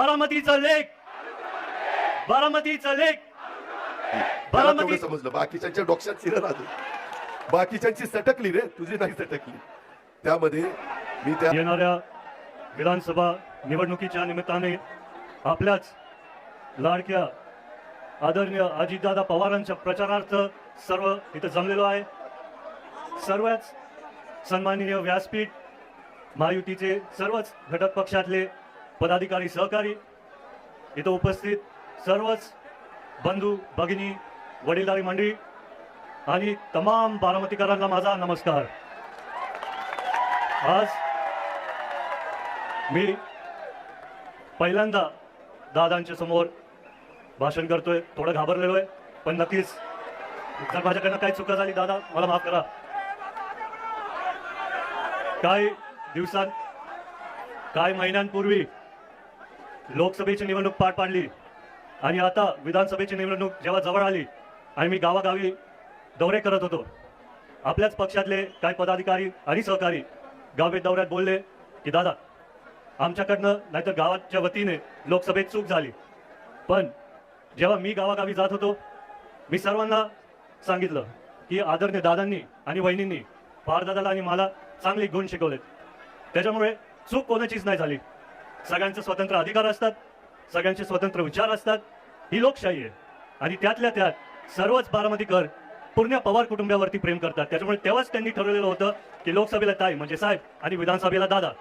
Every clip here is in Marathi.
बारामतीचा लेख, बारामतीचा लेख, बारामती समजलं. बाकीच्यांच्या डोक्यात शिरत आलं, बाकीच्यांची सटकली रे, तुझी नाही सटकली. त्यामध्ये मी त्या येणाऱ्या विधानसभा निवडणुकीच्या निमित्ताने आपल्याच लाडक्या आदरणीय अजितदादा पवारांच्या प्रचारार्थ सर्व इथं जमलेलो आहे. सर्वच सन्माननीय व्यासपीठ, महायुतीचे सर्वच घटक पक्षातले पदाधिकारी, सहकारी, इथं उपस्थित सर्वच बंधू भगिनी, वडीलधारी मंडळी आणि तमाम बारामतीकरांना माझा नमस्कार. आज मी पहिल्यांदा दादांच्या समोर भाषण करतोय. थोडं घाबरलेलो आहे, पण नक्कीच जर माझ्याकडनं काही चुका झाली दादा मला माफ करा. काही दिवसांत, काही महिन्यांपूर्वी लोकसभेची निवडणूक पार पाडली आणि आता विधानसभेची निवडणूक जेव्हा जवळ आली आणि मी गावागावी दौरे करत होतो, आपल्याच पक्षातले काही पदाधिकारी आणि सहकारी गावभेट दौऱ्यात बोलले की दादा आमच्याकडनं नाहीतर गावाच्या वतीने लोकसभेत चूक झाली. पण जेव्हा मी गावागावी जात होतो मी सर्वांना सांगितलं की आदरणीय दादांनी आणि वहिनींनी दादाला आणि मला चांगले गुण शिकवलेत. त्याच्यामुळे चूक कोणाचीच नाही झाली. सगळ्यांचे स्वतंत्र अधिकार असतात, सगळ्यांचे स्वतंत्र विचार असतात. ही लोकशाही आहे आणि त्यातल्या त्यात सर्वच बारामतीकर पूर्ण पवार कुटुंबावरती प्रेम करतात. त्याच्यामुळे तेव्हाच त्यांनी ठरवलेलं होतं की लोकसभेला ताई म्हणजे साहेब आणि विधानसभेला दादा.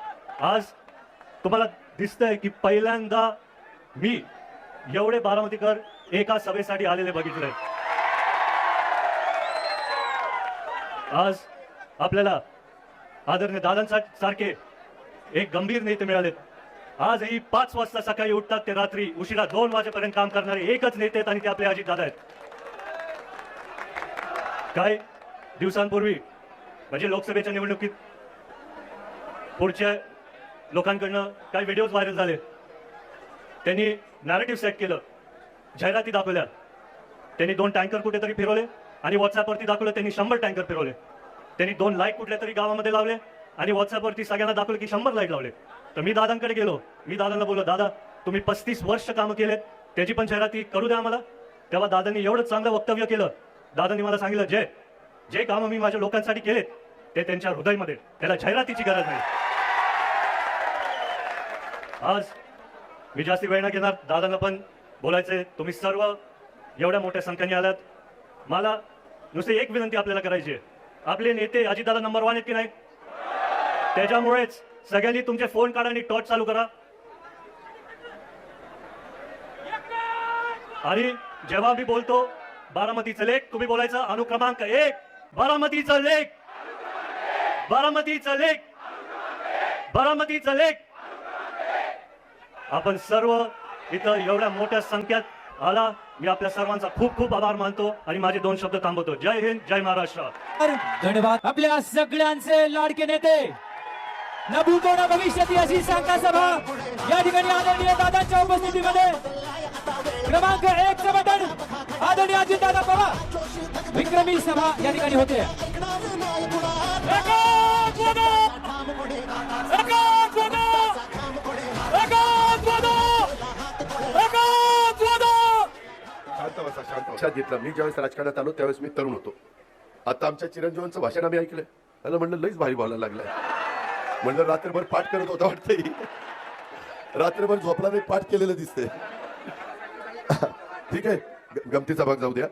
आज तुम्हाला दिसतंय की पहिल्यांदा मी एवढे बारामतीकर एका सभेसाठी आलेले बघितले. आज आपल्याला आदरणीय दादांसारखे एक गंभीर नेते मिळालेत. आजही 5 वाजता सकाळी उठतात ते रात्री उशिरा 2 वाजेपर्यंत काम करणारे एकच नेते आहेत आणि ते आपले अजितदादा आहेत. काही दिवसांपूर्वी म्हणजे लोकसभेच्या निवडणुकीत पुढच्या लोकांकडनं काही व्हिडिओज व्हायरल झाले. त्यांनी नॅरेटिव्ह सेट केलं, जाहिराती दाखवल्या. त्यांनी 2 टँकर कुठेतरी फिरवले आणि व्हॉट्सअपवरती दाखवलं त्यांनी 100 टँकर फिरवले. त्यांनी 2 लाईट कुठल्या तरी गावामध्ये लावले आणि व्हॉट्सअपवरती सगळ्यांना दाखवलं की 100 लाईट लावले. तर मी दादांकडे गेलो, मी दादांना बोललो दादा तुम्ही 35 वर्ष कामं केलेत, त्याची पण जाहिराती करू द्या आम्हाला. तेव्हा दादांनी एवढं चांगलं वक्तव्य केलं. दादांनी मला सांगितलं जे कामं मी माझ्या लोकांसाठी केलेत ते त्यांच्या हृदयामध्ये, त्याला जाहिरातीची गरज नाही. आज मी जास्ती वेळ न घेणार, दादांना पण बोलायचंय. तुम्ही सर्व एवढ्या मोठ्या संख्येने आलात. मला नुसते एक विनंती आपल्याला करायची आहे. आपले नेते अजितदादा नंबर 1 आहेत की नाही? त्याच्यामुळेच सगळ्यांनी तुमचे फोन काढा आणि टॉर्च चालू करा. आणि जेव्हा मी बोलतो बारामतीचा लेख, तुम्ही बोलायचं अनुक्रमांक 1 बारामतीचा लेख, बारामतीचा लेख, बारामतीचा लेख. आपण सर्व इथं एवढ्या मोठ्या संख्येत आला, मी आपल्या सर्वांचा खूप खूप आभार मानतो आणि माझे 2 शब्द थांबवतो. जय हिंद, जय महाराष्ट्र. धन्यवाद. आपल्या सगळ्यांचे लाडके नेते, न भूतो न भविष्यती अशी सांगता सभा या ठिकाणी आदरणीय दादांच्या उपस्थितीमध्ये क्रमांक 1 चं बटन आदरणीय अजितदादा पवार विक्रमी सभा या ठिकाणी होते. शांत घेतला. मी ज्यावेळेस राजकारणात आलो त्यावेळेस मी तरुण होतो. आता आमच्या चिरंजीवांचं भाषण आम्ही ऐकलंय, त्याला म्हणलं लईच भारी बोलायला लागलाय. म्हणलं रात्रभर पाठ करत होता वाटतंय, रात्रभर झोपला नाही, पाठ केलेलं दिसतंय. ठीक आहे, गमतीचा भाग जाऊ द्या.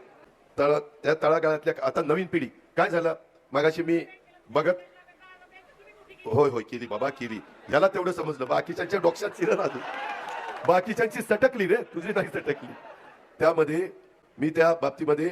त्या तळागाळातल्या आता नवीन पिढी काय झालं मगाशी मी बघत, होय होय केली बाबा केली, याला तेवढं समजलं. बाकीच्यांच्या डोक्यात शिरत आलं, बाकीच्यांची सटकली रे, तुझी नाही सटकली. त्यामध्ये मी त्या बाबतीमध्ये